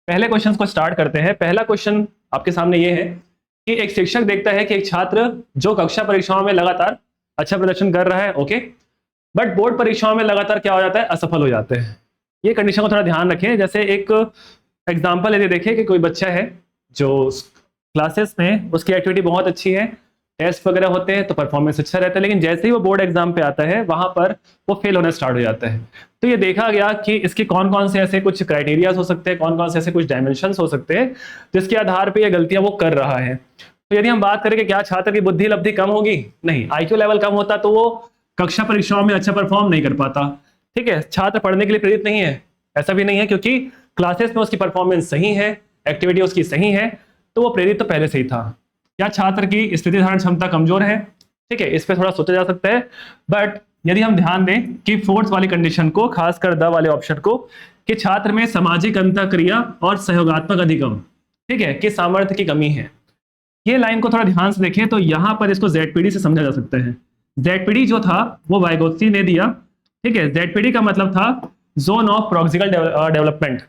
पहले क्वेश्चन को स्टार्ट करते हैं। पहला क्वेश्चन आपके सामने ये है कि एक शिक्षक देखता है कि एक छात्र जो कक्षा परीक्षाओं में लगातार अच्छा प्रदर्शन कर रहा है, ओके, बट बोर्ड परीक्षाओं में लगातार क्या हो जाता है, असफल हो जाते हैं। ये कंडीशन को थोड़ा ध्यान रखें। जैसे एक एग्जाम्पल यदि देखें कि कोई बच्चा है जो क्लासेस में उसकी एक्टिविटी बहुत अच्छी है, टेस्ट वगैरह होते हैं तो परफॉर्मेंस अच्छा रहता है, लेकिन जैसे ही वो बोर्ड एग्जाम पे आता है वहां पर वो फेल होना स्टार्ट हो जाता है। तो ये देखा गया कि इसके कौन कौन से ऐसे कुछ क्राइटेरियाज हो सकते हैं, कौन कौन से ऐसे कुछ डायमेंशंस हो सकते हैं जिसके आधार पर ये गलतियां वो कर रहा है। तो यदि हम बात करें कि क्या छात्र की बुद्धि लब्धि कम होगी, नहीं, आईक्यू लेवल कम होता तो वो कक्षा परीक्षाओं में अच्छा परफॉर्म नहीं कर पाता। ठीक है, छात्र पढ़ने के लिए प्रेरित नहीं है, ऐसा भी नहीं है, क्योंकि क्लासेस में उसकी परफॉर्मेंस सही है, एक्टिविटी उसकी सही है, तो वो प्रेरित तो पहले से ही था। क्या छात्र की स्थिति धारण क्षमता कमजोर है? ठीक है, इस पर थोड़ा सोचा जा सकता है। बट यदि हम ध्यान दें कि फोर्थ वाली कंडीशन को, खासकर द वाले ऑप्शन को, कि छात्र में सामाजिक अंतःक्रिया और सहयोगात्मक अधिगम, ठीक है, कि सामर्थ्य की कमी है, ये लाइन को थोड़ा ध्यान से देखें तो यहां पर इसको जेडपीडी से समझा जा सकता है। जेडपीडी जो था वो वाइगोत्स्की ने दिया। ठीक है, जेडपीडी का मतलब था जोन ऑफ प्रॉक्सिकल डेवलपमेंट।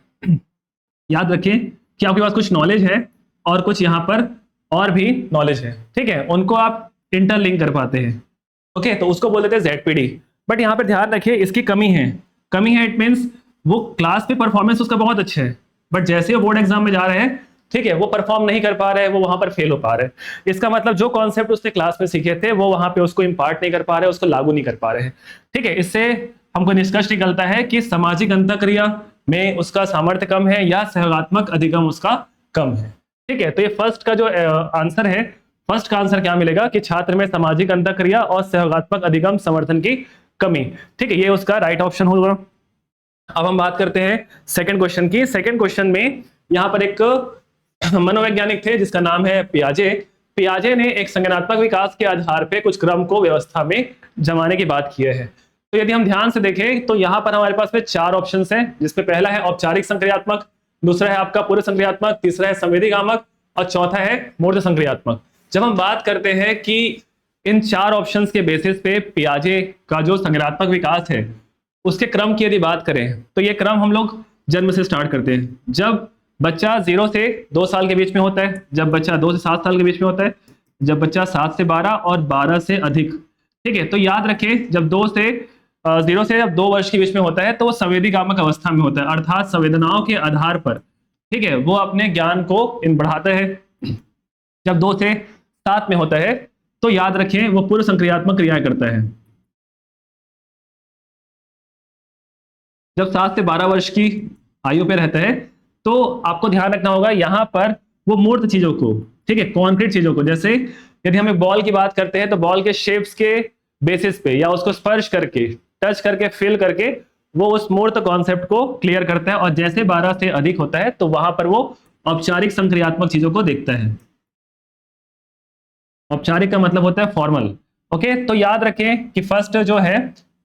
याद रखें कि आपके पास कुछ नॉलेज है और कुछ यहाँ पर और भी नॉलेज है, ठीक है, उनको आप इंटरलिंक कर पाते हैं। ओके, तो उसको बोल देते हैं जेडपीडी। बट यहाँ पर ध्यान रखिए इसकी कमी है। कमी है इट मीन्स वो क्लास में परफॉर्मेंस उसका बहुत अच्छा है, बट जैसे वो बोर्ड एग्जाम में जा रहे हैं, ठीक है, वो परफॉर्म नहीं कर पा रहे हैं, वो वहां पर फेल हो पा रहे हैं। इसका मतलब जो कॉन्सेप्ट उसने क्लास में सीखे थे वो वहां पे उसको इंपार्ट नहीं कर पा रहे, उसको लागू नहीं कर पा रहे हैं। ठीक है, इससे हमको निष्कर्ष निकलता है कि सामाजिक अंतःक्रिया में उसका सामर्थ्य कम है या सहयोगात्मक अधिगम उसका कम है। ठीक है, तो ये फर्स्ट का जो आंसर है, फर्स्ट का आंसर क्या मिलेगा कि छात्र में सामाजिक अंतःक्रिया और सहयोगात्मक अधिगम समर्थन की कमी। ठीक है, ये उसका राइट ऑप्शन होगा। अब हम बात करते हैं सेकंड क्वेश्चन की। सेकंड क्वेश्चन में यहाँ पर एक मनोवैज्ञानिक थे जिसका नाम है पियाजे। पियाजे ने एक संज्ञानात्मक विकास के आधार पर कुछ क्रम को व्यवस्था में जमाने की बात की है। तो यदि हम ध्यान से देखें तो यहाँ पर हमारे पास में 4 ऑप्शंस हैं, जिसमें पहला है औपचारिक संक्रियात्मक, दूसरा है आपका पूर्व संक्रियात्मक, तीसरा है संवेदीगामक और चौथा है मूर्त संक्रियात्मक। जब हम बात करते हैं कि इन 4 ऑप्शंस के बेसिस पे पियाजे का जो संज्ञानात्मक विकास है उसके क्रम की यदि बात करें तो ये क्रम हम लोग जन्म से स्टार्ट करते हैं। जब बच्चा 0 से 2 साल के बीच में होता है, जब बच्चा 2 से 7 साल के बीच में होता है, जब बच्चा 7 से 12 और 12 से अधिक। ठीक है, तो याद रखें जब 0 से जब 2 वर्ष के बीच में होता है तो वो संवेदीगामक अवस्था में होता है, अर्थात संवेदनाओं के आधार पर, ठीक है, वो अपने ज्ञान को बढ़ाता है। जब 2 से 7 में होता है तो याद रखें वो पूर्व संक्रियात्मक क्रियाएं करता है। जब 7 से 12 वर्ष की आयु पे रहता है तो आपको ध्यान रखना होगा यहाँ पर वो मूर्त चीजों को, ठीक है, कॉन्क्रीट चीजों को, जैसे यदि हम एक बॉल की बात करते हैं तो बॉल के शेप्स के बेसिस पे या उसको स्पर्श करके, टच करके, फील करके वो उस मूर्त कॉन्सेप्ट को क्लियर करता है। और जैसे 12 से अधिक होता है तो वहां पर वो औपचारिक संक्रियात्मक चीजों को देखता है। औपचारिक का मतलब होता है फॉर्मल। ओके, तो याद रखें कि फर्स्ट जो है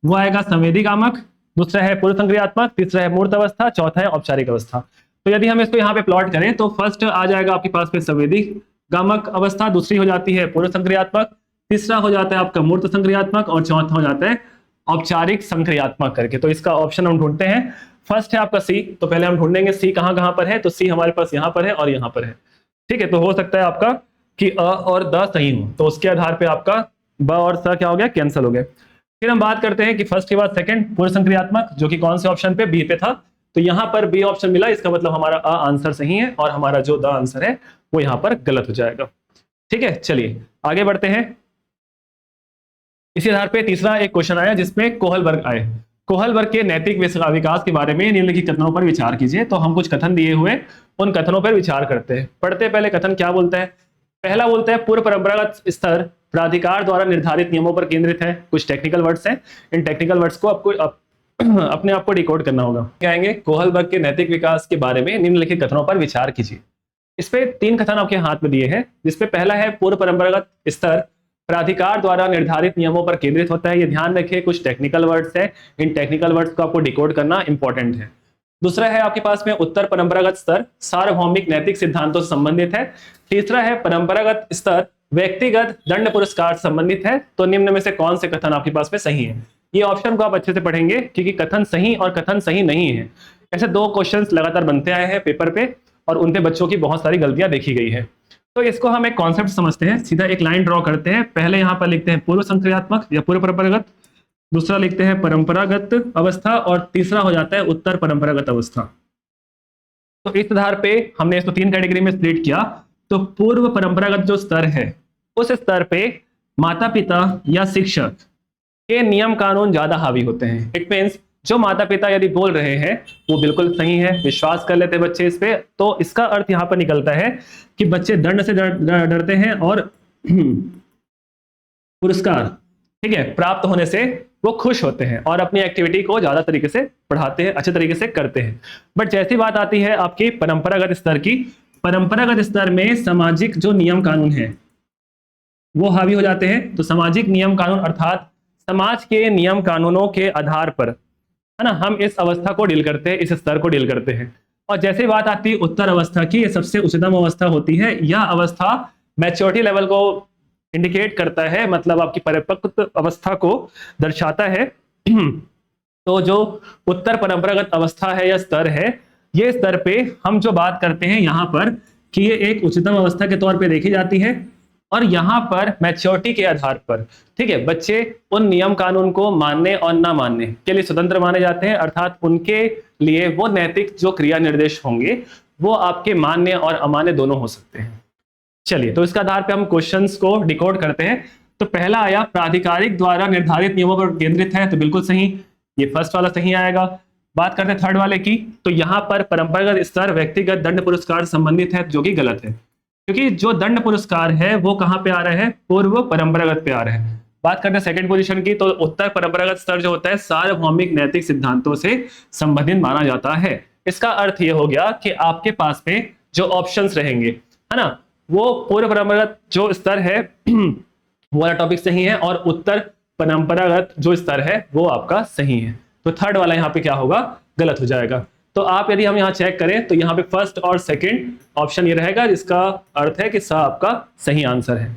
वो आएगा संवेदीगामक, दूसरा है पूर्व संक्रियात्मक, तीसरा है मूर्त अवस्था, चौथा है औपचारिक अवस्था। तो यदि हम इसको यहाँ पे प्लॉट करें तो फर्स्ट आ जाएगा आपके पास में संवेदीगामक अवस्था, दूसरी हो जाती है पूर्व संक्रियात्मक, तीसरा हो जाता है आपका मूर्त संक्रियात्मक और चौथा हो जाता है औपचारिक संक्रियात्मक करके। तो इसका ऑप्शन हम ढूंढते हैं। फर्स्ट है आपका सी, तो पहले हम ढूंढेंगे सी कहाँ कहाँ पर है। तो सी हमारे पास यहाँ पर है और यहाँ पर है। ठीक है, तो हो सकता है आपका कि अ और द सही हो, तो उसके आधार पर आपका ब और स क्या हो गया, कैंसिल हो गया। फिर हम बात करते हैं कि फर्स्ट के बाद सेकंड पूर्व संक्रियात्मक, जो कि कौन से ऑप्शन पे, बी पे था, तो यहां पर बी ऑप्शन मिला, इसका मतलब हमारा अ आंसर सही है और हमारा जो द आंसर है वो यहां पर गलत हो जाएगा। ठीक है, चलिए आगे बढ़ते हैं। इसी आधार पे तीसरा एक क्वेश्चन आया जिसमें कोहलबर्ग आए। कोहलबर्ग के नैतिक विकास के बारे में निम्नलिखित कथनों पर विचार कीजिए। तो हम कुछ कथन दिए हुए उन कथनों पर विचार करते हैं। पढ़ते पहले कथन क्या बोलता है। पहला बोलता है पूर्व परंपरागत स्तर प्राधिकार द्वारा निर्धारित नियमों पर केंद्रित है। कुछ टेक्निकल वर्ड्स हैं, इन टेक्निकल वर्ड्स को आपको अपने आप को डिकोड करना होगा। कहेंगे कोहलबर्ग के नैतिक विकास के बारे में निम्नलिखित कथनों पर विचार कीजिए। इस पे 3 कथन आपके हाथ में दिए हैं, जिसपे पहला है पूर्व परंपरागत स्तर प्राधिकार द्वारा निर्धारित नियमों पर केंद्रित होता है। ये ध्यान रखिए, कुछ टेक्निकल वर्ड्स हैं, इन टेक्निकल वर्ड्स को आपको डिकोड करना इंपॉर्टेंट है। दूसरा है आपके पास में उत्तर परंपरागत स्तर सार्वभौमिक नैतिक सिद्धांतों से संबंधित है। तीसरा है परंपरागत स्तर व्यक्तिगत दंड पुरस्कार से संबंधित है। तो निम्न में से कौन से कथन आपके पास में सही है। ये ऑप्शन को आप अच्छे से पढ़ेंगे क्योंकि कथन सही और कथन सही नहीं है। ऐसे 2 क्वेश्चंस लगातार बनते आए हैं पेपर पे और उनपे बच्चों की बहुत सारी गलतियां देखी गई है। तो इसको हम एक कॉन्सेप्ट समझते हैं, सीधा एक लाइन ड्रॉ करते हैं। पहले यहाँ पर लिखते हैं पूर्व संक्रियात्मक या पूर्व परंपरागत, दूसरा लिखते हैं परंपरागत अवस्था और तीसरा हो जाता है उत्तर परंपरागत अवस्था। तो इस आधार पे हमने इसको 3 कैटेगरी में स्प्लिट किया। तो पूर्व परंपरागत जो स्तर है उस स्तर पे माता पिता या शिक्षक के नियम कानून ज्यादा हावी होते हैं। इट मीन्स जो माता पिता यदि बोल रहे हैं वो बिल्कुल सही है, विश्वास कर लेते हैं बच्चे इस पे, तो इसका अर्थ यहाँ पर निकलता है कि बच्चे दंड से डरते हैं और पुरस्कार, ठीक है, प्राप्त होने से वो खुश होते हैं और अपनी एक्टिविटी को ज्यादा तरीके से पढ़ाते हैं, अच्छे तरीके से करते हैं। बट जैसी बात आती है आपकी परंपरागत स्तर की, परंपरागत स्तर में सामाजिक जो नियम कानून है वो हावी हो जाते हैं। तो सामाजिक नियम कानून अर्थात समाज के नियम कानूनों के आधार पर, है ना, हम इस अवस्था को डील करते हैं, इस स्तर को डील करते हैं। और जैसे बात आती है उत्तर अवस्था की, ये सबसे उच्चतम अवस्था होती है। यह अवस्था मैच्योरिटी लेवल को इंडिकेट करता है, मतलब आपकी परिपक्व अवस्था को दर्शाता है। तो जो उत्तर परंपरागत अवस्था है या स्तर है, ये स्तर पे हम जो बात करते हैं यहाँ पर कि ये एक उच्चतम अवस्था के तौर पे देखी जाती है और यहाँ पर मैच्योरिटी के आधार पर, ठीक है, बच्चे उन नियम कानून को मानने और ना मानने के लिए स्वतंत्र माने जाते हैं। अर्थात उनके लिए वो नैतिक जो क्रिया निर्देश होंगे वो आपके मान्य और अमान्य दोनों हो सकते हैं। चलिए, तो इसके आधार पे हम क्वेश्चंस को डिकोड करते हैं। तो पहला आया प्राधिकारिक द्वारा निर्धारित नियमों पर केंद्रित है, तो बिल्कुल सही, ये फर्स्ट वाला सही आएगा। बात करते हैं थर्ड वाले की, तो यहाँ पर परंपरागत स्तर व्यक्तिगत दंड पुरस्कार संबंधित है, जो कि गलत है, क्योंकि जो दंड पुरस्कार है वो कहाँ पे आ रहा है, पूर्व परंपरागत पे आ रहा है। बात करते हैं सेकंड पोजीशन की, तो उत्तर परंपरागत स्तर जो होता है सार्वभौमिक नैतिक सिद्धांतों से संबंधित माना जाता है। इसका अर्थ ये हो गया कि आपके पास में जो ऑप्शंस रहेंगे, है ना, वो पूर्व परंपरागत जो स्तर है वो वाला टॉपिक सही है और उत्तर परंपरागत जो स्तर है वो आपका सही है। तो थर्ड वाला यहाँ पे क्या होगा, गलत हो जाएगा। तो आप यदि हम यहाँ चेक करें तो यहाँ पे फर्स्ट और सेकंड ऑप्शन ये रहेगा, जिसका अर्थ है कि सा आपका सही आंसर है।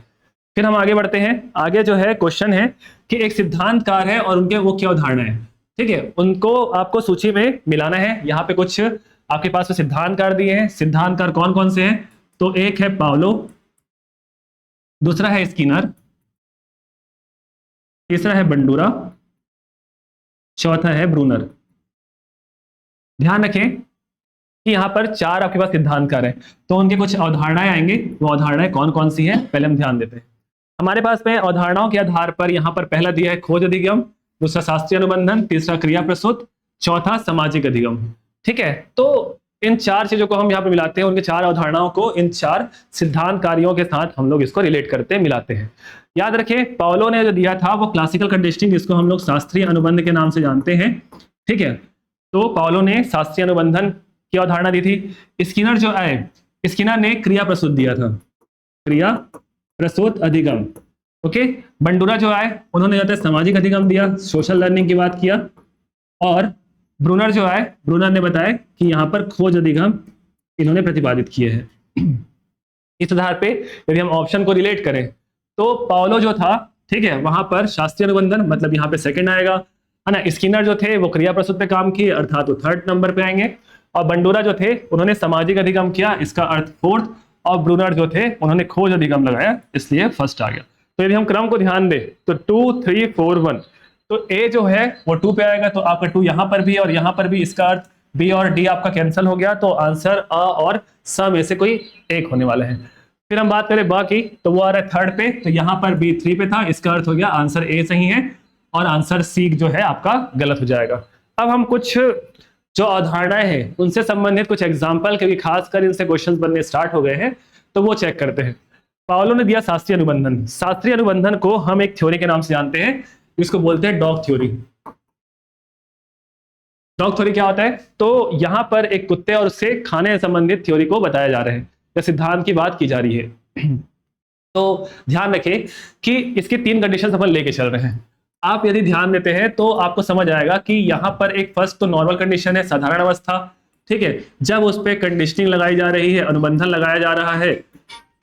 फिर हम आगे बढ़ते हैं। आगे जो है क्वेश्चन है कि एक सिद्धांतकार है और उनके वो क्या उदाहरण है, ठीक है, उनको आपको सूची में मिलाना है। यहाँ पे कुछ आपके पास में सिद्धांतकार दिए हैं। सिद्धांतकार कौन कौन से हैं, तो एक है पावलो, दूसरा है स्किनर, तीसरा है बंडूरा, चौथा है ब्रूनर। ध्यान रखें कि यहाँ पर 4 आपके पास सिद्धांतकार हैं, तो उनके कुछ अवधारणाएं आएंगे। वो अवधारणाएं कौन कौन सी हैं पहले हम ध्यान देते हैं। हमारे पास में अवधारणाओं के आधार पर यहाँ पर पहला दिया है खोज अधिगम, दूसरा शास्त्रीय अनुबंधन, तीसरा क्रिया प्रस्तुत, चौथा सामाजिक अधिगम, ठीक है। तो इन 4 चीजों को हम यहाँ पे मिलाते हैं, उनके 4 अवधारणाओं को इन 4 सिद्धांतकारियों के साथ हम लोग इसको रिलेट करते हैं, मिलाते हैं। याद रखें पावलो ने जो दिया था वो क्लासिकल कंडीशनिंग, जिसको हम लोग शास्त्रीय अनुबंध के नाम से जानते हैं, ठीक है। तो पावलो ने शास्त्रीय अनुबंधन की अवधारणा दी थी। स्किनर जो आए, स्किनर ने क्रिया प्रस्तुत दिया था, क्रिया प्रस्तुत अधिगम, ओके। बंडूरा जो आए उन्होंने जाते सामाजिक अधिगम दिया, सोशल लर्निंग की बात किया। और ब्रूनर जो आए, ब्रूनर ने बताया कि यहाँ पर खोज अधिगम इन्होंने प्रतिपादित किए हैं। इस आधार पे यदि हम ऑप्शन को रिलेट करें तो पावलो जो था, ठीक है, वहां पर शास्त्रीय अनुबंधन मतलब यहाँ पे सेकंड आएगा, है ना। स्किनर जो थे वो क्रिया प्रस्तुत पे काम किए, अर्थात वो थर्ड नंबर पे आएंगे। और बंडूरा जो थे उन्होंने सामाजिक अधिगम किया, इसका अर्थ फोर्थ। और ब्रूनर जो थे उन्होंने खोज अधिगम लगाया, इसलिए फर्स्ट आ गया। तो यदि हम क्रम को ध्यान दें तो 2 3 4 1, तो ए जो है वो 2 पे आएगा, तो आपका 2 यहाँ पर भी और यहाँ पर भी, इसका अर्थ बी और डी आपका कैंसिल हो गया, तो आंसर अ और स में से कोई एक होने वाला है। फिर हम बात करें बा की, तो वो आ रहा है थर्ड पे, तो यहाँ पर बी 3 पे था, इसका अर्थ हो गया आंसर ए सही है और आंसर सी जो है आपका गलत हो जाएगा। अब हम कुछ जो अवधारणाएं हैं उनसे संबंधित कुछ एग्जाम्पल, क्योंकि खासकर इनसे क्वेश्चन बनने स्टार्ट हो गए हैं, तो वो चेक करते हैं। पावलो ने दिया शास्त्रीय अनुबंधन। शास्त्रीय अनुबंधन को हम एक थ्योरी के नाम से जानते हैं, इसको बोलते हैं डॉग थ्योरी। डॉग थ्योरी क्या होता है, तो यहां पर एक कुत्ते और उससे खाने से संबंधित थ्योरी को बताया जा रहा है या सिद्धांत की बात की जा रही है। तो ध्यान रखें कि इसकी 3 कंडीशन अपन लेके चल रहे हैं। आप यदि ध्यान देते हैं तो आपको समझ आएगा कि यहाँ पर एक फर्स्ट तो नॉर्मल कंडीशन है, साधारण अवस्था, ठीक है। जब उस पर कंडीशनिंग लगाई जा रही है, अनुबंधन लगाया जा रहा है,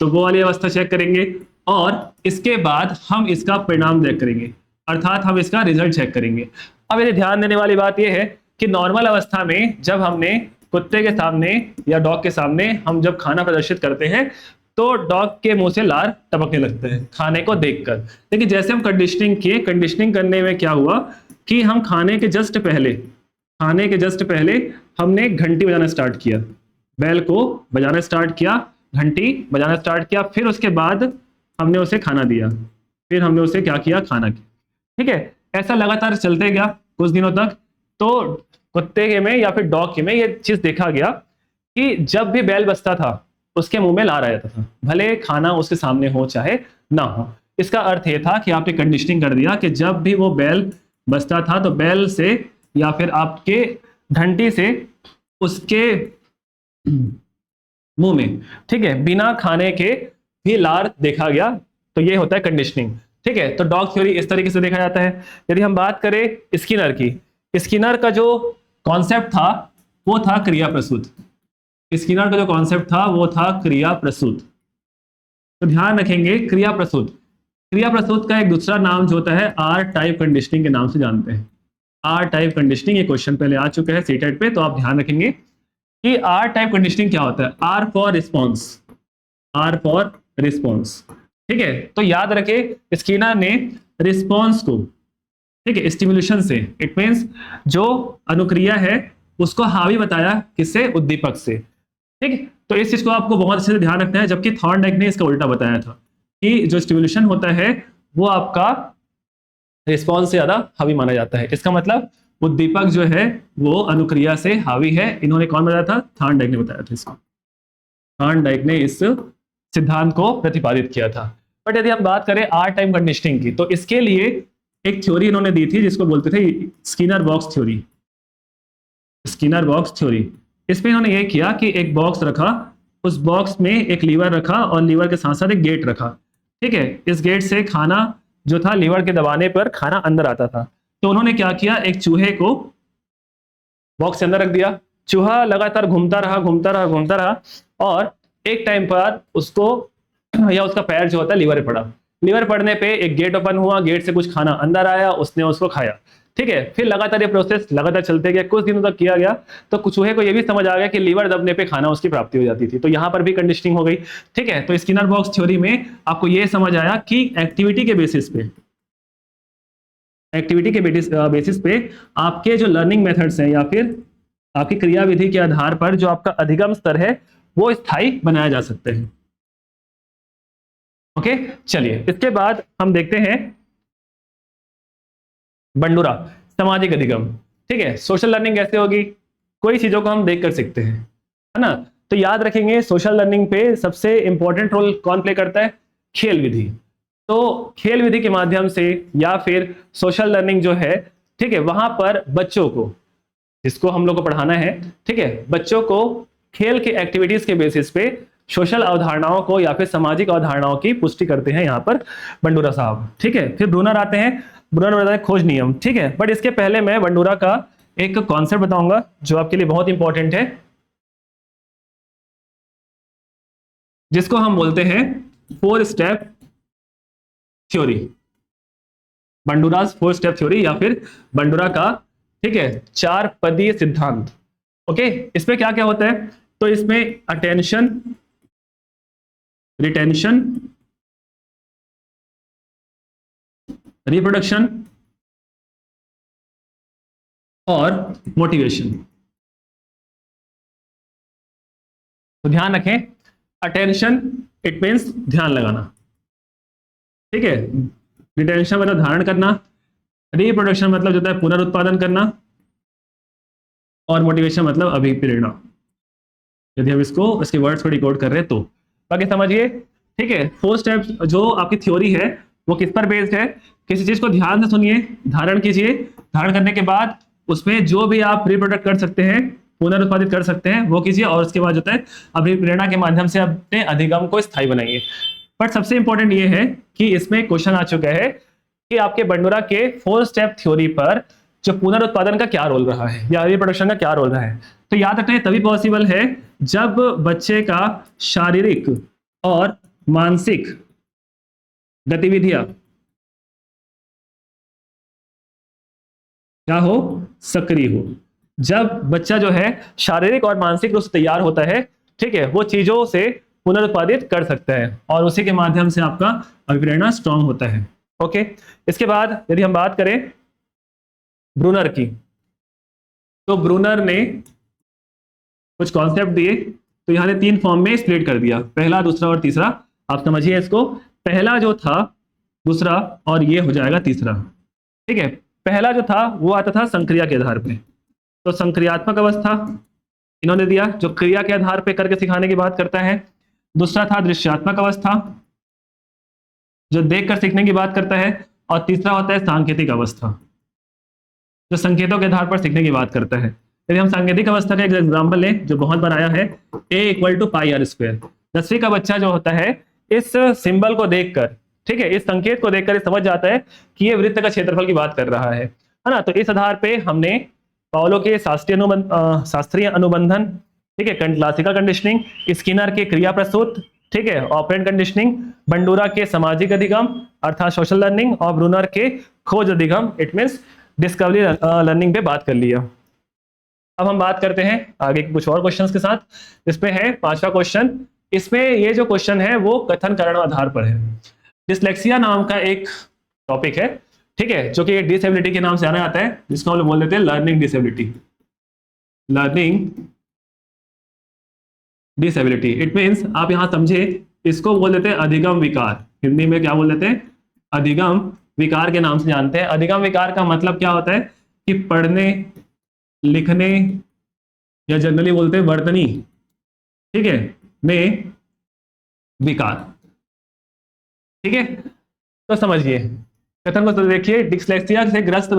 तो वो वाली अवस्था चेक करेंगे और इसके बाद हम इसका परिणाम चेक करेंगे, अर्थात हम इसका रिजल्ट चेक करेंगे। अब यदि ध्यान देने वाली बात यह है कि नॉर्मल अवस्था में जब हमने कुत्ते के सामने या डॉग के सामने हम जब खाना प्रदर्शित करते हैं तो डॉग के मुंह से लार टपकने लगते हैं खाने को देखकर। लेकिन जैसे हम कंडीशनिंग किए, कंडीशनिंग करने में क्या हुआ कि हम खाने के जस्ट पहले हमने घंटी बजाना स्टार्ट किया, बैल को बजाना स्टार्ट किया, घंटी बजाना स्टार्ट किया, फिर उसके बाद हमने उसे खाना दिया, फिर हमने उसे क्या किया, खाना किया। ठीक है, ऐसा लगातार चलते गया कुछ दिनों तक। तो कुत्ते के में या फिर डॉग के में ये चीज देखा गया कि जब भी बैल बजता था उसके मुंह में लार आ जाता था, भले खाना उसके सामने हो चाहे ना हो। इसका अर्थ ये था कि आपने कंडीशनिंग कर दिया कि जब भी वो बैल बजता था तो बैल से या फिर आपके घंटी से उसके मुंह में, ठीक है, बिना खाने के भी लार देखा गया। तो ये होता है कंडीशनिंग। ठीक है, तो डॉग थ्योरी इस तरीके से देखा जाता है। यदि हम बात करें स्किनर की, स्किनर का जो कॉन्सेप्ट था वो था क्रिया प्रसूत। स्किनर का जो कॉन्सेप्ट था वो था क्रिया प्रसूत। तो ध्यान रखेंगे क्रिया प्रसूत, क्रिया प्रसूत का एक दूसरा नाम जो होता है आर टाइप कंडीशनिंग के नाम से जानते हैं। आर टाइप कंडीशनिंग, ये क्वेश्चन पहले आ चुका है सीटेट पे, तो आप ध्यान रखेंगे कि आर टाइप कंडीशनिंग क्या होता है। R for response, R for response. ठीक है, तो याद रखे स्किनर ने रिस्पॉन्स को, ठीक है, स्टिमुलेशन से, इट मींस जो अनुक्रिया है उसको हावी बताया, किससे, उद्दीपक से। ठीक है, तो इस चीज को आपको बहुत अच्छे से ध्यान रखना है। जबकि थॉर्नडाइक ने इसका उल्टा बताया था कि जो स्टिमुलेशन होता है वो आपका रिस्पॉन्स से ज्यादा हावी माना जाता है। इसका मतलब उद्दीपक जो है वो अनुक्रिया से हावी है। इन्होंने कौन बताया था, थॉर्नडाइक ने बताया था इसको। थॉर्नडाइक ने इस सिद्धांत को प्रतिपादित किया था। बट यदि हम बात करें आर टाइम कंडीशनिंग की, तो इसके लिए एक थ्योरी इन्होंने दी थी जिसको बोलते थे Skinner box theory. Skinner box theory, इसमें इन्होंने ये किया कि एक बॉक्स रखा, उस बॉक्स में एक लीवर रखा और लीवर के साथ साथ एक गेट रखा। ठीक है, इस गेट से खाना जो था लीवर के दबाने पर खाना अंदर आता था। तो उन्होंने क्या किया, एक चूहे को बॉक्स के अंदर रख दिया, चूहा लगातार घूमता रहा और एक टाइम पर उसको या उसका पैर जो होता है लीवर पे पड़ा। लीवर पड़ने पे एक गेट ओपन हुआ, गेट से कुछ खाना अंदर आया, उसने उसको खाया। ठीक है, फिर लगातार ये प्रोसेस लगातार चलते गया, कुछ दिनों तक किया गया। तो चूहे को ये भी समझ आ गया कि लीवर दबने पे खाना उसकी प्राप्ति हो जाती थी। तो यहां पर भी कंडीशनिंग हो गई। ठीक है, तो स्किनर बॉक्स थ्योरी में आपको ये समझ आया कि एक्टिविटी के बेसिस पे आपके जो लर्निंग मेथड्स हैं या फिर आपकी क्रियाविधि के आधार पर जो आपका अधिगम स्तर है वो स्थायी बनाया जा सकते हैं। ओके, चलिए इसके बाद हम देखते हैं बंडूरा, सामाजिक अधिगम। ठीक है, सोशल लर्निंग कैसे होगी, कोई चीजों को हम देख कर सीखते हैं, है ना। तो याद रखेंगे सोशल लर्निंग पे सबसे इंपॉर्टेंट रोल कौन प्ले करता है, खेल विधि। तो खेल विधि के माध्यम से या फिर सोशल लर्निंग जो है, ठीक है, वहां पर बच्चों को, जिसको हम लोग को पढ़ाना है, ठीक है, बच्चों को खेल के एक्टिविटीज के बेसिस पे सोशल अवधारणाओं को या फिर सामाजिक अवधारणाओं की पुष्टि करते हैं यहाँ पर बंडूरा साहब। ठीक है, फिर ब्रूनर आते हैं, ब्रूनर बताते हैं खोज नियम। ठीक है, बट इसके पहले मैं बंडूरा का एक कॉन्सेप्ट बताऊंगा जो आपके लिए बहुत इंपॉर्टेंट है, जिसको हम बोलते हैं 4 स्टेप थ्योरी, बंडूरास 4 स्टेप थ्योरी या फिर बंडूरा का, ठीक है, 4 पदीय सिद्धांत। ओके, इसमें क्या क्या होता है, तो इसमें अटेंशन, रिटेंशन, रिप्रोडक्शन और मोटिवेशन। तो ध्यान रखें, अटेंशन इट मींस ध्यान लगाना, ठीक है, रिटेंशन मतलब धारण करना, रिप्रोडक्शन मतलब जो होता है पुनरुत्पादन करना, और मोटिवेशन मतलब अभिप्रेरणा। यदि हम इसके वर्ड्स को डिकोड कर रहे हैं तो बाकी समझिए। ठीक है, 4 स्टेप्स जो आपकी थ्योरी है वो किस पर बेस्ड है, किसी चीज को ध्यान से सुनिए, धारण कीजिए, धारण करने के बाद उसमें जो भी आप रिप्रोडक्ट कर सकते हैं, पुनरुत्पादित कर सकते हैं, वो कीजिए, और उसके बाद जो है अभिप्रेरणा के माध्यम से अपने अधिगम को स्थायी बनाइए। बट सबसे इंपॉर्टेंट ये है कि इसमें क्वेश्चन आ चुका है कि आपके बंडूरा के 4 स्टेप थ्योरी पर जो पुनरुत्पादन का क्या रोल रहा है या रिप्रोडक्शन का क्या रोल रहा है। तो याद रखना है तभी पॉसिबल है जब बच्चे का शारीरिक और मानसिक गतिविधियां क्या हो, सक्रिय हो। जब बच्चा जो है शारीरिक और मानसिक रूप से तैयार होता है, ठीक है, वो चीजों से पुनरुत्पादित कर सकता है और उसी के माध्यम से आपका अभिप्रेरणा स्ट्रांग होता है। ओके, इसके बाद यदि हम बात करें ब्रूनर की, तो ब्रूनर ने कुछ कॉन्सेप्ट दिए, तो यहाँ ने 3 फॉर्म में स्प्लिट कर दिया, पहला, दूसरा और तीसरा। आप समझिए इसको, पहला जो था, दूसरा और ये हो जाएगा तीसरा। ठीक है, पहला जो था वो आता था संक्रिया के आधार पे, तो संक्रियात्मक अवस्था इन्होंने दिया जो क्रिया के आधार पे करके सिखाने की बात करता है। दूसरा था दृश्यात्मक अवस्था जो देखकर सीखने की बात करता है, और तीसरा होता है सांकेतिक अवस्था जो संकेतों के आधार पर सीखने की बात करता है। यदि हम सांकेतिक अवस्था का एक एग्जाम्पल लें जो बहुत बार आया है, a = πr²। 10वीं का बच्चा जो होता है इस सिंबल को देखकर, ठीक है, इस संकेत को देखकर समझ जाता है कि ये वृत्त का क्षेत्रफल की बात कर रहा है ना। तो इस आधार पे हमने पाउलो के शास्त्रीय अनुबंधन, ठीक है, क्लासिकल कंडीशनिंग, स्किनर के क्रिया प्रसूत, ठीक है, ऑपरेंट कंडीशनिंग, बंडूरा के सामाजिक अधिगम अर्थात सोशल लर्निंग, और ब्रूनर के खोज अधिगम इट मींस डिस्कवरी लर्निंग पे बात कर लिया। अब हम बात करते हैं आगे कुछ और क्वेश्चंस के साथ। इसमें है 5वां क्वेश्चन। इसमें ये जो क्वेश्चन है वो कथन करण आधार पर है। डिसलेक्सिया नाम का एक टॉपिक है, ठीक है, जो कि डिसेबिलिटी के नाम से जाना जाता है, जिसको हम लोग बोल देते हैं learning disability. Learning disability it means, आप यहां समझे, इसको बोल देते हैं अधिगम विकार। हिंदी में क्या बोल देते हैं? अधिगम विकार के नाम से जानते हैं। अधिगम विकार का मतलब क्या होता है कि पढ़ने लिखने या जनरली बोलते हैं वर्तनी, ठीक है, में विकार। ठीक है, तो समझिए कथन को तो देखिए, डिसलेक्सिया से ग्रस्त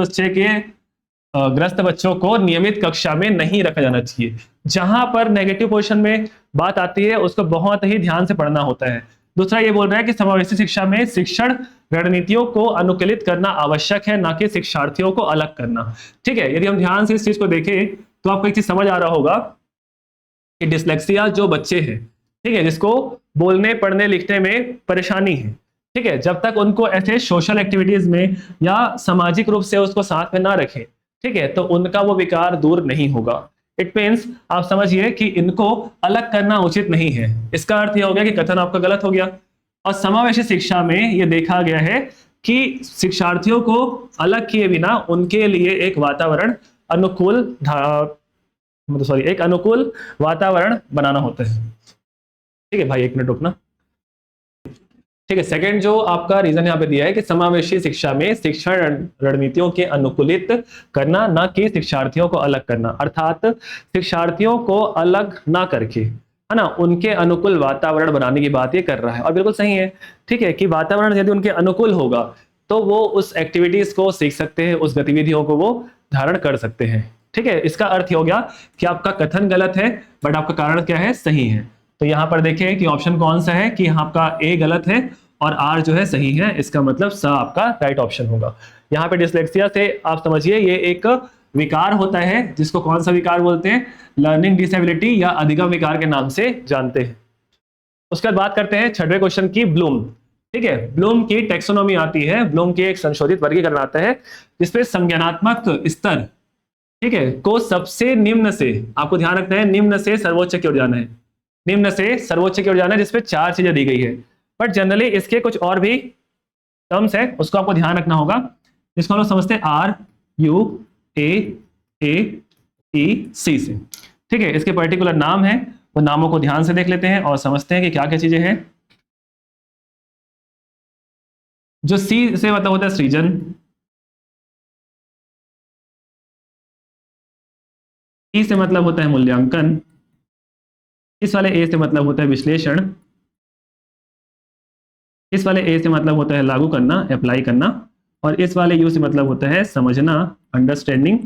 बच्चों को नियमित कक्षा में नहीं रखा जाना चाहिए। जहां पर नेगेटिव पोजीशन में बात आती है उसको बहुत ही ध्यान से पढ़ना होता है। दूसरा ये बोल रहा है कि समावेशी शिक्षा में शिक्षण रणनीतियों को अनुकूलित करना आवश्यक है, ना कि शिक्षार्थियों को अलग करना। ठीक है, यदि हम ध्यान से इस चीज को देखें तो आपको एक चीज समझ आ रहा होगा कि डिसलेक्सिया जो बच्चे हैं, ठीक है, जिसको बोलने पढ़ने लिखने में परेशानी है, ठीक है, जब तक उनको ऐसे सोशल एक्टिविटीज में या सामाजिक रूप से उसको साथ में ना रखें, ठीक है, तो उनका वो विकार दूर नहीं होगा। इट मीन्स आप समझिए कि इनको अलग करना उचित नहीं है। इसका अर्थ यह हो गया कि कथन आपका गलत हो गया। और समावेशी शिक्षा में यह देखा गया है कि शिक्षार्थियों को अलग किए बिना उनके लिए एक अनुकूल वातावरण बनाना होता है। ठीक है भाई, 1 मिनट रुकना। ठीक है, सेकंड जो आपका रीजन यहाँ पे दिया है कि समावेशी शिक्षा में शिक्षण रणनीतियों के अनुकूलित करना, ना कि शिक्षार्थियों को अलग करना, अर्थात शिक्षार्थियों को अलग ना करके, है ना, उनके अनुकूल वातावरण बनाने की बात ये कर रहा है। और बिल्कुल सही है, ठीक है, कि वातावरण यदि उनके अनुकूल होगा तो वो उस एक्टिविटीज को सीख सकते हैं, उस गतिविधियों को वो धारण कर सकते हैं। ठीक है, इसका अर्थ ये हो गया कि आपका कथन गलत है बट आपका कारण क्या है? सही है। तो यहां पर देखें कि ऑप्शन कौन सा है कि यहाँ आपका ए गलत है और आर जो है सही है। इसका मतलब स आपका राइट ऑप्शन होगा। यहाँ पे डिसलेक्सिया से आप समझिए ये एक विकार होता है जिसको कौन सा विकार बोलते हैं? लर्निंग डिसेबिलिटी या अधिगम विकार के नाम से जानते हैं। उसके बाद बात करते हैं 6वें क्वेश्चन की, ब्लूम। ठीक है, ब्लूम की टेक्सोनॉमी आती है, ब्लूम की एक संशोधित वर्गीकरण आता है जिसपे संज्ञानात्मक स्तर, ठीक है, को सबसे निम्न से, आपको ध्यान रखना है, निम्न से सर्वोच्च की ओर जाना है, निम्न से सर्वोच्च की ओर जाना है, जिसपे 4 चीजें दी गई है। बट जनरली इसके कुछ और भी टर्म्स है, उसको आपको ध्यान रखना होगा, जिसको हम लोग समझते हैं RUAAEC से। ठीक है, इसके पर्टिकुलर नाम है, वो नामों को ध्यान से देख लेते हैं और समझते हैं कि क्या क्या चीजें हैं। जो सी से मतलब होता है सृजन, ई से मतलब होता है मूल्यांकन, इस वाले ए से मतलब होता है विश्लेषण, इस वाले ए से मतलब होता है लागू करना, अप्लाई करना, और इस वाले यू से मतलब होता है समझना, अंडरस्टैंडिंग,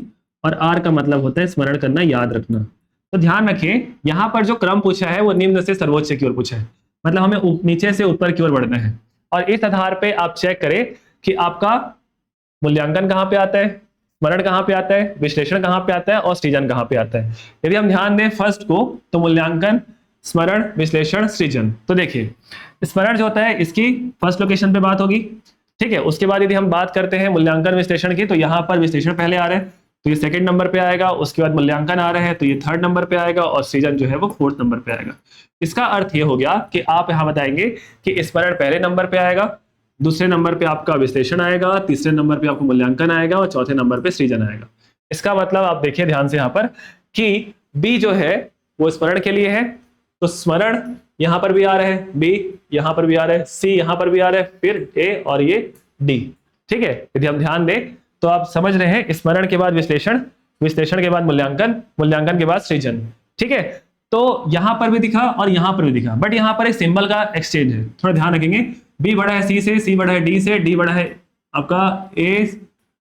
और आर का मतलब होता है स्मरण करना, याद रखना। तो ध्यान रखें, यहां पर जो क्रम पूछा है वो निम्न से सर्वोच्च की ओर पूछा है, मतलब हमें नीचे से ऊपर की ओर बढ़ना है। और इस आधार पे आप चेक करें कि आपका मूल्यांकन कहाँ पे आता है, स्मरण कहाँ पे आता है, विश्लेषण कहाँ पे आता है, और सृजन कहाँ पे आता है। यदि हम ध्यान दें फर्स्ट को, तो मूल्यांकन, स्मरण, विश्लेषण, सृजन। तो देखिए स्मरण जो होता है इसकी फर्स्ट लोकेशन पे बात होगी। ठीक है, उसके बाद यदि हम बात करते हैं मूल्यांकन विश्लेषण की, तो यहाँ पर विश्लेषण पहले आ रहा है, तो ये सेकंड नंबर पे आएगा, उसके बाद मूल्यांकन आ रहा है तो ये थर्ड नंबर पे आएगा, और सृजन जो है वो फोर्थ नंबर पे आएगा। इसका अर्थ ये हो गया कि आप यहाँ बताएंगे कि स्मरण पहले नंबर पे आएगा, दूसरे नंबर पे आपका विश्लेषण आएगा, तीसरे नंबर पे आपको मूल्यांकन आएगा, और चौथे नंबर पे सृजन आएगा। इसका मतलब आप देखिए ध्यान से यहाँ पर कि बी जो है वो स्मरण के लिए है, तो स्मरण यहां पर भी आ रहा है, बी यहां पर भी आ रहा है, सी यहां पर भी आ रहा है, फिर ए और ये डी। ठीक है, यदि हम ध्यान दें तो आप समझ रहे हैं स्मरण के बाद विश्लेषण, विश्लेषण के बाद मूल्यांकन, मूल्यांकन के बाद सृजन। ठीक है, तो यहां पर भी दिखा और यहां पर भी दिखा, बट यहां पर एक सिंबल का एक्सचेंज है, थोड़ा ध्यान रखेंगे। बी बड़ा है सी से, सी बड़ा है डी से, डी बड़ा है आपका ए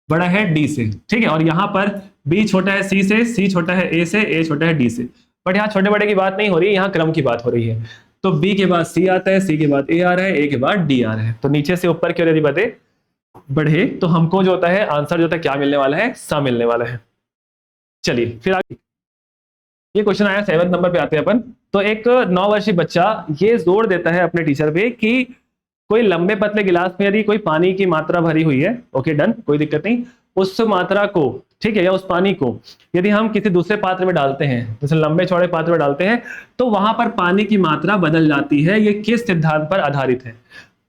बड़ा है डी से। ठीक है, और यहां पर बी छोटा है सी से, सी छोटा है ए से, ए छोटा है डी से। बट यहाँ छोटे बड़े की बात नहीं हो रही है, यहाँ क्रम की बात हो रही है। तो बी के बाद सी आता है, सी के बाद ए आ रहा है, ए के बाद डी आ रहा है। तो नीचे से ऊपर की ओर यदि बढ़े तो हमको जो होता है आंसर जो होता है क्या मिलने वाला है, सा मिलने वाला है। चलिए फिर आगे ये क्वेश्चन आया 7 नंबर पे आते हैं अपन। तो एक 9 वर्षीय बच्चा ये जोर देता है अपने टीचर पे कि कोई लंबे पतले गिलास में यदि कोई पानी की मात्रा भरी हुई है, ओके डन, कोई दिक्कत नहीं, उस मात्रा को, ठीक है, या उस पानी को यदि हम किसी दूसरे पात्र में डालते हैं, जैसे लंबे चौड़े पात्र में डालते हैं, तो वहां पर पानी की मात्रा बदल जाती है। ये किस सिद्धांत पर आधारित है?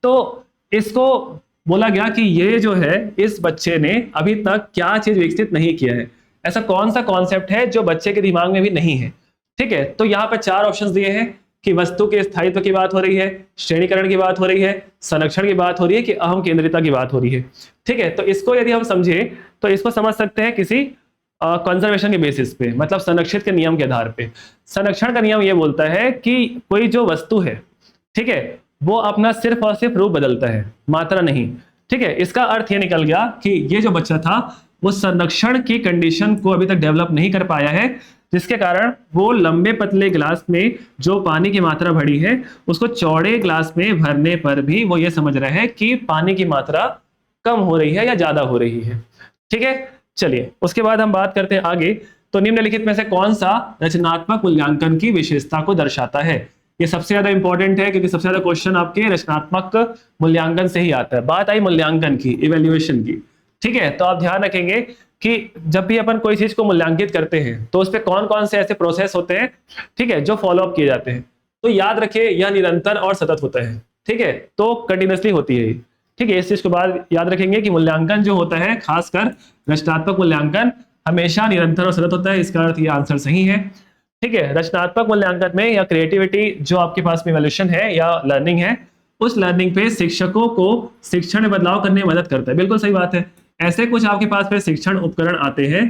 तो इसको बोला गया कि ये जो है इस बच्चे ने अभी तक क्या चीज विकसित नहीं किया है, ऐसा कौन सा कॉन्सेप्ट है जो बच्चे के दिमाग में भी नहीं है। ठीक है, तो यहाँ पर 4 ऑप्शंस दिए हैं कि वस्तु के स्थायित्व की बात हो रही है, श्रेणीकरण की बात हो रही है, संरक्षण की बात हो रही है, कि अहम केंद्रिता की बात हो रही है। ठीक है, तो इसको यदि हम समझे तो इसको समझ सकते हैं किसी कंजर्वेशन के बेसिस पे, मतलब संरक्षित के नियम के आधार पे। संरक्षण का नियम ये बोलता है कि कोई जो वस्तु है, ठीक है, वो अपना सिर्फ और सिर्फ रूप बदलता है, मात्रा नहीं। ठीक है, इसका अर्थ ये निकल गया कि ये जो बच्चा था वो संरक्षण की कंडीशन को अभी तक डेवलप नहीं कर पाया है, जिसके कारण वो लंबे पतले गिलास में जो पानी की मात्रा भरी है उसको चौड़े गिलास में भरने पर भी वो ये समझ रहा है कि पानी की मात्रा कम हो रही है या ज्यादा हो रही है। ठीक है, चलिए उसके बाद हम बात करते हैं आगे। तो निम्नलिखित में से कौन सा रचनात्मक मूल्यांकन की विशेषता को दर्शाता है? ये सबसे ज्यादा इंपॉर्टेंट है क्योंकि सबसे ज्यादा क्वेश्चन आपके रचनात्मक मूल्यांकन से ही आता है। बात आई मूल्यांकन की, इवैल्यूएशन की। ठीक है, तो आप ध्यान रखेंगे कि जब भी अपन कोई चीज को मूल्यांकित करते हैं तो उस पर कौन कौन से ऐसे प्रोसेस होते हैं, ठीक है, जो फॉलो अप किए जाते हैं। तो याद रखिए यह निरंतर और सतत होता है। ठीक है, तो कंटिन्यूसली होती है। ठीक है, इस चीज के बाद याद रखेंगे कि मूल्यांकन जो होता है, खासकर रचनात्मक मूल्यांकन, हमेशा निरंतर और सतत होता है। इसका अर्थ ये आंसर सही है। ठीक है, रचनात्मक मूल्यांकन में या क्रिएटिविटी जो आपके पास में इवैल्यूएशन है या लर्निंग है, उस लर्निंग पे शिक्षकों को शिक्षण में बदलाव करने में मदद करता है। बिल्कुल सही बात है। ऐसे कुछ आपके पास में शिक्षण उपकरण आते हैं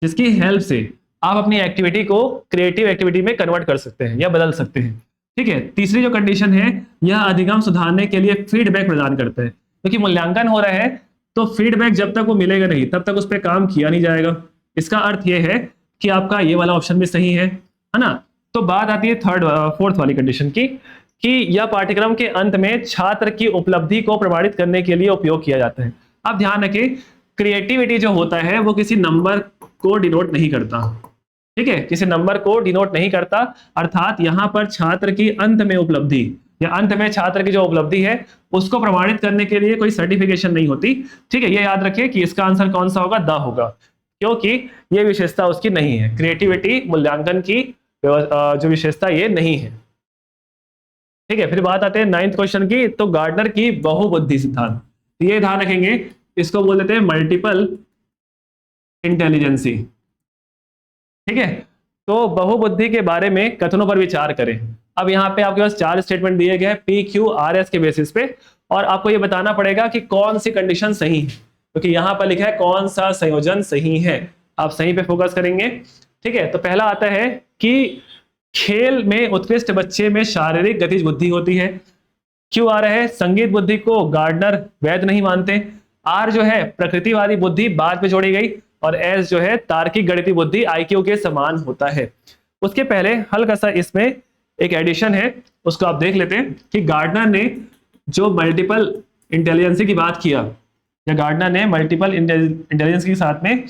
जिसकी हेल्प से आप अपनी एक्टिविटी को क्रिएटिव एक्टिविटी में कन्वर्ट कर सकते हैं या बदल सकते हैं। ठीक है, तीसरी जो कंडीशन है, यह अधिगम सुधारने के लिए फीडबैक प्रदान करता है, क्योंकि मूल्यांकन हो रहा है तो फीडबैक जब तक वो मिलेगा नहीं तब तक उस पर काम किया नहीं जाएगा। इसका अर्थ यह है कि आपका ये वाला ऑप्शन भी सही है ना। तो बात आती है फोर्थ वाली कंडीशन की कि यह पाठ्यक्रम के अंत में छात्र की उपलब्धि को प्रमाणित करने के लिए उपयोग किया जाता है। अब ध्यान रखें, क्रिएटिविटी जो होता है वो किसी नंबर को डिनोट नहीं करता। ठीक है, किसी नंबर को डिनोट नहीं करता, अर्थात यहां पर छात्र की अंत में उपलब्धि या अंत में छात्र की जो उपलब्धि है उसको प्रमाणित करने के लिए कोई सर्टिफिकेशन नहीं होती। ठीक है, ये याद रखिए कि इसका आंसर कौन सा होगा, द होगा, क्योंकि ये विशेषता उसकी नहीं है। क्रिएटिविटी मूल्यांकन की जो विशेषता ये नहीं है। ठीक है, फिर बात आते हैं 9th क्वेश्चन की। तो गार्डनर की बहुबुद्धि सिद्धांत, ये ध्यान रखेंगे, इसको बोल देते हैं मल्टीपल इंटेलिजेंसी। ठीक है, तो बहुबुद्धि के बारे में कथनों पर विचार करें। अब यहाँ पे आपके पास 4 स्टेटमेंट दिए गए PQRS के बेसिस पे, और आपको ये बताना पड़ेगा कि कौन सी कंडीशन सही है, क्योंकि यहाँ पर लिखा है कौन सा संयोजन सही है। आप सही पे फोकस करेंगे। ठीक है, तो पहला आता है कि खेल में उत्कृष्ट बच्चे में शारीरिक गतिज बुद्धि होती है। क्यों आ रहा है, संगीत बुद्धि को गार्डनर वैध नहीं मानते। आर जो है प्रकृतिवादी बुद्धि बाद में जोड़ी गई, और एस जो है तार्किक गणितीय बुद्धि IQ के समान होता है। उसके पहले हल्का सा इसमें एक एडिशन है, उसको आप देख लेते हैं कि गार्डनर ने जो मल्टीपल इंटेलिजेंसी की बात किया, या गार्डनर ने मल्टीपल इंटेलिजेंस के साथ में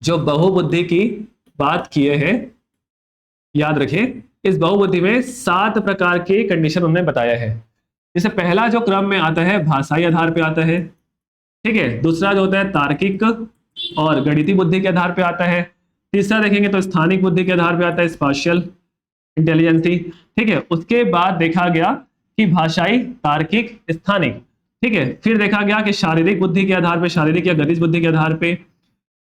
जो बहुबुद्धि की बात किए हैं, याद रखें इस बहुबुद्धि में 7 प्रकार के कंडीशन उन्होंने बताया है। जैसे पहला जो क्रम में आता है भाषाई आधार पे आता है। ठीक है, दूसरा जो होता है तार्किक, और गणितीय बुद्धि के आधार पे आता है। तीसरा देखेंगे तो स्थानिक बुद्धि के आधार पे आता है, स्पाशियल इंटेलिजेंसी। ठीक है, उसके बाद देखा गया कि भाषाई, तार्किक, स्थानिक। ठीक है, फिर देखा गया कि शारीरिक बुद्धि के आधार पे, शारीरिक या गतिज बुद्धि के आधार पे।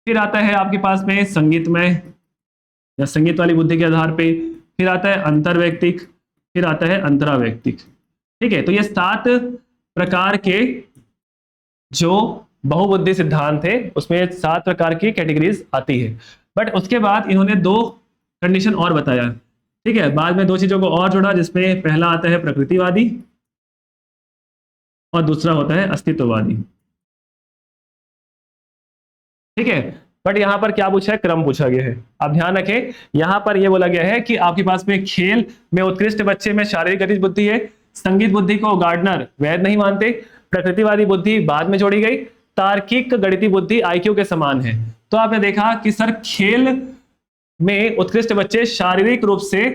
फिर आता है आपके पास में संगीतमय या संगीत वाली बुद्धि के आधार पे। फिर आता है अंतर्वैयक्तिक, फिर आता है अंतरावैयक्तिक। ठीक है, तो ये 7 प्रकार के जो बहुबुद्धि सिद्धांत थे उसमें 7 प्रकार की कैटेगरीज आती है। बट उसके बाद इन्होंने 2 कंडीशन और बताया। ठीक है, बाद में 2 चीजों को और जोड़ा, जिसमें पहला आता है प्रकृतिवादी और दूसरा होता है अस्तित्ववादी। ठीक है, बट यहां पर क्या पूछा है, क्रम पूछा गया है। आप ध्यान रखें, यहां पर यह बोला गया है कि आपके पास में खेल में उत्कृष्ट बच्चे में शारीरिक गतिज बुद्धि है। संगीत बुद्धि को गार्डनर वैध नहीं मानते। प्रकृतिवादी बुद्धि बाद में जोड़ी गई। तार्किक गणितीय बुद्धि आईक्यू के समान है। तो आपने देखा कि सर खेल में उत्कृष्ट बच्चे शारीरिक रूप से,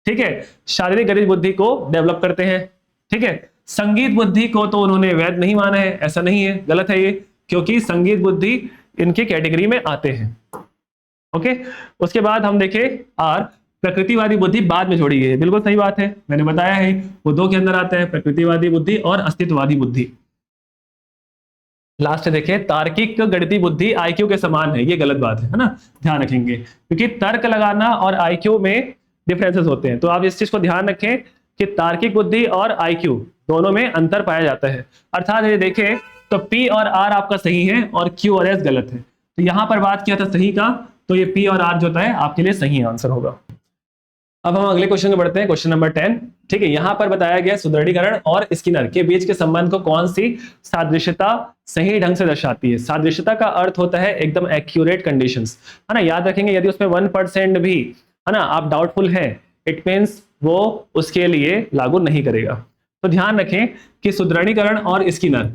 ठीक है, शारीरिक गतिज बुद्धि को डेवलप करते हैं। ठीक है, संगीत बुद्धि को तो उन्होंने वैध नहीं माना है, ऐसा नहीं है, गलत है ये, क्योंकि संगीत बुद्धि इनकी कैटेगरी में आते हैं। ओके, उसके बाद हम देखें आर, प्रकृतिवादी बुद्धि बाद में जोड़ी गई है। बिल्कुल सही बात है, मैंने बताया है वो 2 के अंदर आता है, प्रकृतिवादी बुद्धि और अस्तित्ववादी बुद्धि। लास्ट देखें, तार्किक गणितीय बुद्धि आईक्यू के समान है, ये गलत बात है ना, ध्यान रखेंगे, क्योंकि तर्क लगाना और आईक्यू में डिफरेंसेस होते हैं। तो आप इस चीज को ध्यान रखें कि तार्किक बुद्धि और आईक्यू दोनों में अंतर पाया जाता है। अर्थात ये देखें तो P और R आपका सही है और Q और S गलत है। तो यहां पर बात किया था सही का, तो ये P और R जो है आपके लिए सही आंसर होगा। अब हम अगले क्वेश्चन में बढ़ते हैं, क्वेश्चन नंबर 10। ठीक है, यहां पर बताया गया सुदृढ़ीकरण और स्किनर के बीच के संबंध को कौन सी सादृश्यता सही ढंग से दर्शाती है। सादृश्यता का अर्थ होता है एकदम एक्यूरेट कंडीशंस, है ना, याद रखेंगे। यदि उसमें 1% भी, है ना, आप डाउटफुल है, इट मीन्स वो उसके लिए लागू नहीं करेगा। तो ध्यान रखें कि सुदृढ़ीकरण और स्किनर,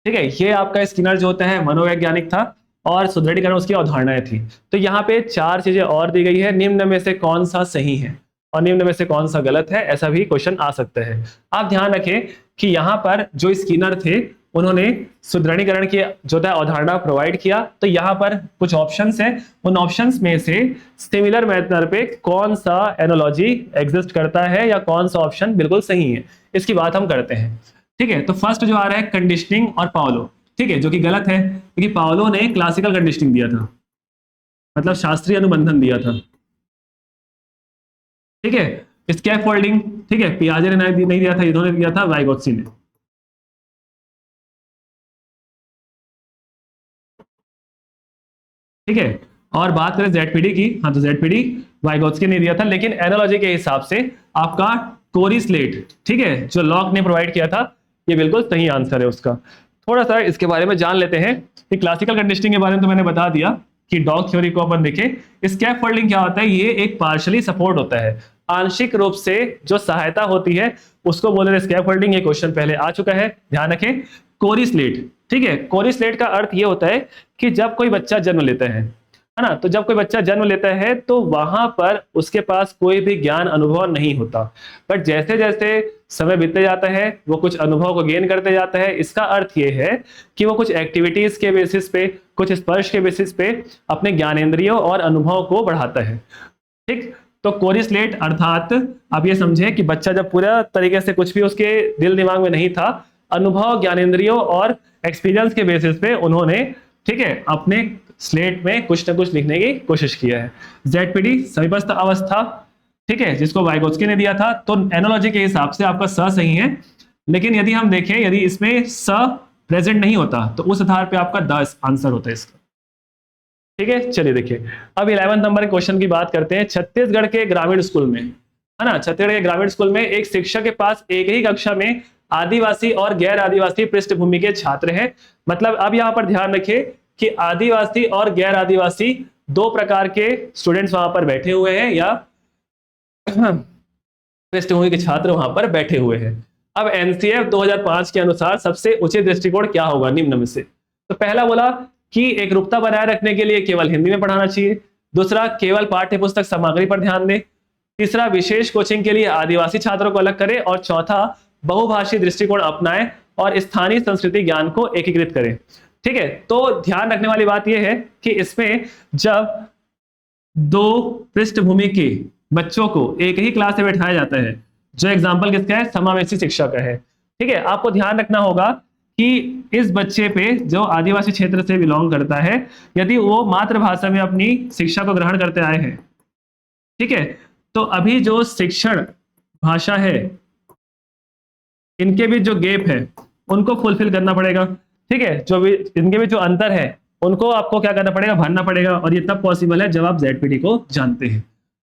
ठीक है, ये आपका स्किनर जो होता है मनोवैज्ञानिक था और सुदृढ़ीकरण उसकी अवधारणाएं थी। तो यहाँ पे 4 चीजें और दी गई है, निम्न में से कौन सा सही है और निम्न में से कौन सा गलत है, ऐसा भी क्वेश्चन आ सकता है। आप ध्यान रखें कि यहाँ पर जो स्किनर थे उन्होंने सुदृढ़ीकरण की जो है अवधारणा प्रोवाइड किया। तो यहाँ पर कुछ ऑप्शंस हैं, उन ऑप्शंस में से सिमिलर मैनर पे कौन सा एनालॉजी एग्जिस्ट करता है या कौन सा ऑप्शन बिल्कुल सही है, इसकी बात हम करते हैं। ठीक है, तो फर्स्ट जो आ रहा है कंडीशनिंग और पावलो, ठीक है, जो कि गलत है, क्योंकि पावलो ने क्लासिकल कंडीशनिंग दिया था, मतलब शास्त्रीय अनुबंधन दिया था। ठीक है, स्कैफोल्डिंग, ठीक है, पियाजे ने नहीं दिया था, इन्होंने दिया था वाइगोत्स्की ने। ठीक है, और बात करें जेडपीडी की, हाँ तो जेडपीडी वाइगोत्स्की ने दिया था, लेकिन एनालॉजी के हिसाब से आपका कोरी स्लेट, ठीक है, जो लॉक ने प्रोवाइड किया था, ये बिल्कुल सही आंसर है उसका। थोड़ा सा इसके बारे में जान लेते हैं कि क्लासिकल कंडीशनिंग के बारे में तो मैंने बता दिया कि डॉग थ्योरी को अपन देखें। स्कैफोल्डिंग क्या होता है, ये एक पार्शियली सपोर्ट होता है, आंशिक रूप से जो सहायता होती है उसको बोलते हैं स्कैफोल्डिंग। ये क्वेश्चन पहले आ चुका है, ध्यान रखें। कोरी स्लेट, ठीक है, कोरी स्लेट का अर्थ ये होता है कि जब कोई बच्चा जन्म लेता है ना, तो जब कोई बच्चा जन्म लेता है तो वहां पर उसके पास कोई भी ज्ञान अनुभव नहीं होता, बट जैसे जैसे समय बीतते जाता है वो कुछ अनुभव को गेन करते जाता है। इसका अर्थ ये है कि वो कुछ एक्टिविटीज के बेसिस पे, कुछ स्पर्श के बेसिस पे अपने ज्ञानेंद्रियों और अनुभव को बढ़ाता है। ठीक, तो कोरी स्लेट अर्थात आप ये समझे कि बच्चा जब पूरा तरीके से कुछ भी उसके दिल दिमाग में नहीं था, अनुभव, ज्ञानेंद्रियों और एक्सपीरियंस के बेसिस पे उन्होंने, ठीक है, अपने स्लेट में कुछ ना कुछ लिखने की कोशिश किया है। जेडपीडी समीपस्थ अवस्था, ठीक है, जिसको वाइगोत्स्की ने दिया था। तो एनालॉजी के हिसाब से आपका स सही है, लेकिन यदि हम देखें, यदि इसमें स प्रेजेंट नहीं होता तो उस आधार पे आपका द आंसर होता है इसका। ठीक है, चलिए देखिए, अब 11 नंबर के क्वेश्चन की बात करते हैं। छत्तीसगढ़ के ग्रामीण स्कूल में, है ना, छत्तीसगढ़ के ग्रामीण स्कूल में एक शिक्षक के पास एक ही कक्षा में आदिवासी और गैर आदिवासी पृष्ठभूमि के छात्र हैं। मतलब अब यहां पर ध्यान रखें कि आदिवासी और गैर आदिवासी 2 प्रकार के स्टूडेंट्स वहां पर बैठे हुए हैं, या पृष्ठभूमि के छात्र वहां पर बैठे हुए हैं। अब एनसीएफ 2005 के अनुसार सबसे उचित दृष्टिकोण क्या होगा निम्न में से। तो पहला बोला कि एक रूपता बनाए रखने के लिए केवल हिंदी में पढ़ाना चाहिए। दूसरा, केवल पाठ्य पुस्तक सामग्री पर ध्यान दें। तीसरा, विशेष कोचिंग के लिए आदिवासी छात्रों को अलग करें। और चौथा, बहुभाषी दृष्टिकोण अपनाएं और स्थानीय संस्कृति ज्ञान को एकीकृत करें। ठीक है, तो ध्यान रखने वाली बात यह है कि इसमें जब दो पृष्ठभूमि के बच्चों को एक ही क्लास में बैठाया जाता है, जो एग्जाम्पल किसका है, समावेशी शिक्षा का है। ठीक है, आपको ध्यान रखना होगा कि इस बच्चे पे जो आदिवासी क्षेत्र से बिलोंग करता है, यदि वो मातृभाषा में अपनी शिक्षा को ग्रहण करते आए हैं, ठीक है, तो अभी जो शिक्षण भाषा है, इनके बीच जो गैप है उनको फुलफिल करना पड़ेगा। ठीक है, जो भी इनके बीच जो अंतर है उनको आपको क्या करना पड़ेगा, भरना पड़ेगा, और ये तब पॉसिबल है जब आप जेडपीटी को जानते हैं।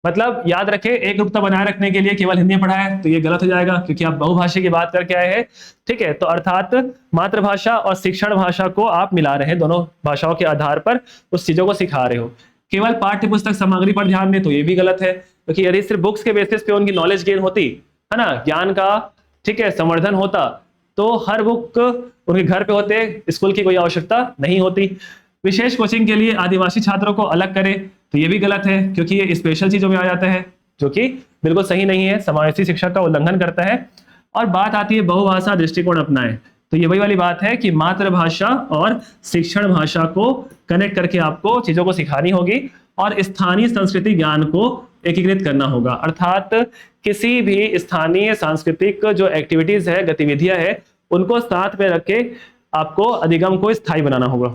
मतलब याद रखें, एक रूपता बनाए रखने के लिए केवल हिंदी पढ़ा है तो ये गलत हो जाएगा, क्योंकि आप बहुभाषी की बात करके आए हैं। ठीक है, तो अर्थात मातृभाषा और शिक्षण भाषा को आप मिला रहे हैं, दोनों भाषाओं के आधार पर उस चीजों को सिखा रहे हो। केवल पाठ्य पुस्तक सामग्री पर ध्यान दें तो ये भी गलत है, क्योंकि यदि सिर्फ बुक्स के बेसिस पे उनकी नॉलेज गेन होती है ना, ज्ञान का, ठीक है, संवर्धन होता, तो हर बुक उनके घर पे होते, स्कूल की कोई आवश्यकता नहीं होती। विशेष कोचिंग के लिए आदिवासी छात्रों को अलग करें तो ये भी गलत है, क्योंकि ये स्पेशल चीजों में आ जाता है, जो कि बिल्कुल सही नहीं है, समावेशी शिक्षा का उल्लंघन करता है। और बात आती है बहुभाषा दृष्टिकोण अपनाएं, तो ये वही वाली बात है कि मातृभाषा और शिक्षण भाषा को कनेक्ट करके आपको चीजों को सिखानी होगी और स्थानीय संस्कृति ज्ञान को एकीकृत करना होगा। अर्थात किसी भी स्थानीय सांस्कृतिक जो एक्टिविटीज है, गतिविधियां है, उनको साथ में रख के आपको अधिगम को स्थायी बनाना होगा।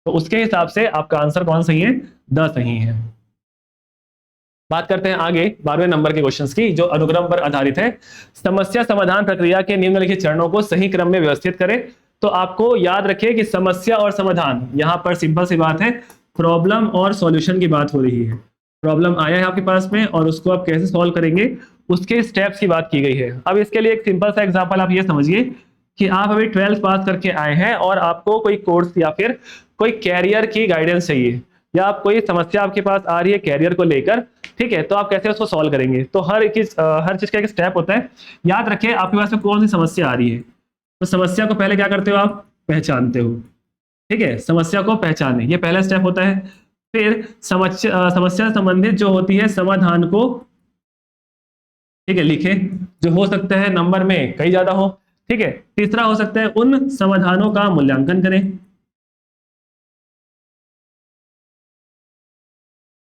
तो उसके हिसाब से आपका आंसर कौन सही है, द सही है। बात करते हैं आगे 12वें नंबर के क्वेश्चंस की, जो अनुक्रम पर आधारित है। समस्या समाधान प्रक्रिया के निम्नलिखित चरणों को सही क्रम में व्यवस्थित करें। तो आपको याद रखिए कि समस्या और समाधान, यहां पर सिंपल सी बात है, प्रॉब्लम और सॉल्यूशन की बात हो रही है। प्रॉब्लम आया है आपके पास में और उसको आप कैसे सॉल्व करेंगे, उसके स्टेप्स की बात की गई है। अब इसके लिए एक सिंपल सा एग्जांपल आप ये समझिए कि आप अभी 12th पास करके आए हैं और आपको कोई कोर्स या फिर कोई कैरियर की गाइडेंस चाहिए, या आप कोई समस्या आपके पास आ रही है कैरियर को लेकर, ठीक है, तो आप कैसे उसको सॉल्व करेंगे। तो हर चीज का एक स्टेप होता है। याद रखिए आपके पास में कौन सी समस्या आ रही है, तो समस्या को पहले क्या करते हो, आप पहचानते हो। ठीक है, समस्या को पहचाने, ये पहला स्टेप होता है। फिर समस्या संबंधित जो होती है समाधान को, ठीक है, लिखे, जो हो सकता है नंबर में कई ज्यादा हो। ठीक है, तीसरा हो सकता है उन समाधानों का मूल्यांकन करें,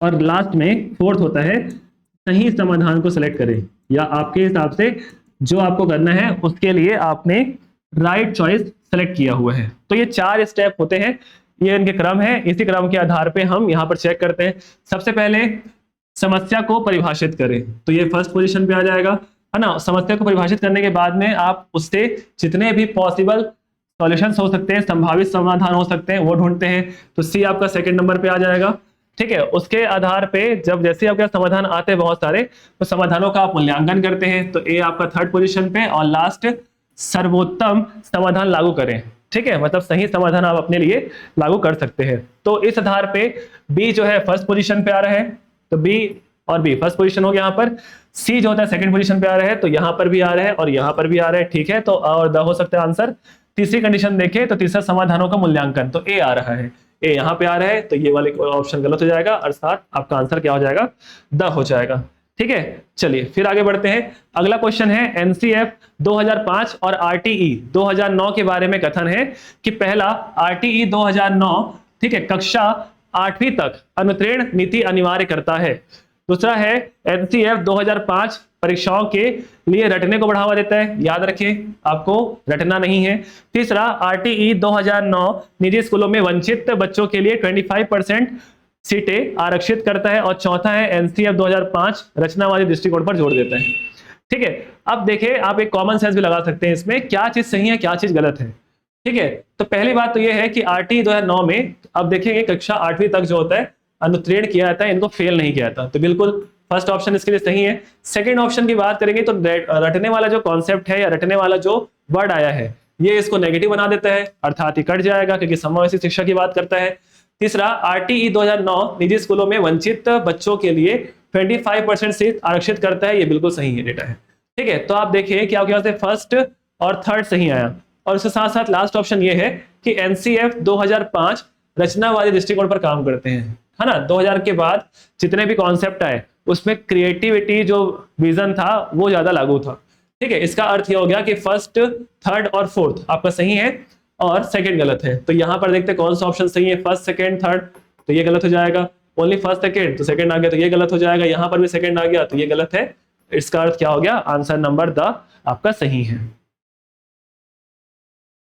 और लास्ट में फोर्थ होता है सही समाधान को सिलेक्ट करें, या आपके हिसाब से जो आपको करना है उसके लिए आपने राइट चॉइस सेलेक्ट किया हुआ है। तो ये 4 स्टेप होते हैं, ये इनके क्रम है। इसी क्रम के आधार पे हम यहाँ पर चेक करते हैं। सबसे पहले समस्या को परिभाषित करें, तो ये फर्स्ट पोजीशन पे आ जाएगा, है ना। समस्या को परिभाषित करने के बाद में आप उससे जितने भी पॉसिबल सॉल्यूशंस हो सकते हैं, संभावित समाधान हो सकते हैं, वो ढूंढते हैं। तो सी आपका सेकंड नंबर पे आ जाएगा। ठीक है, उसके आधार पे जब जैसे आपके समाधान आते हैं बहुत सारे, तो समाधानों का आप मूल्यांकन करते हैं, तो ए आपका थर्ड पोजीशन पे, और लास्ट सर्वोत्तम समाधान लागू करें। ठीक है, मतलब सही समाधान आप अपने लिए लागू कर सकते हैं। तो इस आधार पे बी जो है फर्स्ट पोजीशन पे आ रहा है, तो बी और बी फर्स्ट पोजीशन हो गया यहाँ पर। सी जो होता है सेकंड पोजीशन पे आ रहा है, तो यहाँ पर भी आ रहा है और यहाँ पर भी आ रहा है। ठीक है, तो और द हो सकता है आंसर। तीसरी कंडीशन देखें तो तीसरा समाधानों का मूल्यांकन, तो ए आ रहा है, ए यहाँ पे आ रहा है, तो ये वाले ऑप्शन गलत हो जाएगा, अर्थात आपका आंसर क्या हो जाएगा, द हो जाएगा। ठीक है, चलिए फिर आगे बढ़ते हैं। अगला क्वेश्चन है एनसीएफ 2005 और आरटीई 2009 के बारे में कथन है कि पहला आरटीई 2009, ठीक है, कक्षा 8वीं तक अनुत्तीर्ण नीति अनिवार्य करता है। दूसरा है एनसीएफ 2005 परीक्षाओं के लिए रटने को बढ़ावा देता है। याद रखिए आपको रटना नहीं है। तीसरा आरटीई 2009 निजी स्कूलों में वंचित बच्चों के लिए 25% सीटें आरक्षित करता है। और चौथा है एनसीएफ 2005 रचनावादी दृष्टिकोण पर जोर देता है। ठीक है, अब देखिए आप एक कॉमन सेंस भी लगा सकते हैं इसमें, क्या चीज सही है क्या चीज गलत है। ठीक है, तो पहली बात तो यह है कि आरटीई 2009 में अब देखेंगे कक्षा 8वीं तक जो होता है अनुत्तीर्ण किया जाता है, इनको फेल नहीं किया जाता, तो बिल्कुल फर्स्ट ऑप्शन इसके लिए सही है। सेकंड ऑप्शन की बात करेंगे तो रटने वाला जो कॉन्सेप्ट है या रटने वाला जो वर्ड आया है, ये इसको नेगेटिव बना देता है, अर्थात ये कट जाएगा क्योंकि समावेशी शिक्षा की बात करता है। तीसरा आरटीई 2009 निजी स्कूलों में वंचित बच्चों के लिए 25% सीट आरक्षित करता है, ये बिल्कुल सही है डेटा है। ठीक है, तो आप देखिए कि आपके पास से फर्स्ट और थर्ड सही आया, और उसके साथ साथ लास्ट ऑप्शन ये है कि एनसीएफ 2005 रचनावादी दृष्टिकोण पर काम करते हैं, है ना। 2000 के बाद जितने भी कॉन्सेप्ट आए उसमें क्रिएटिविटी जो विजन था वो ज्यादा लागू था। ठीक है, इसका अर्थ ये हो गया कि फर्स्ट, थर्ड और फोर्थ आपका सही है। और सेकंड गलत है। तो यहाँ पर देखते हैं कौन सा ऑप्शन सही है, फर्स्ट सेकंड थर्ड, तो ये गलत हो जाएगा। ओनली फर्स्ट सेकंड, तो सेकंड आ गया तो ये गलत हो जाएगा। यहाँ पर भी सेकंड आ गया तो ये गलत है। इसका अर्थ क्या हो गया, आंसर नंबर द आपका सही है।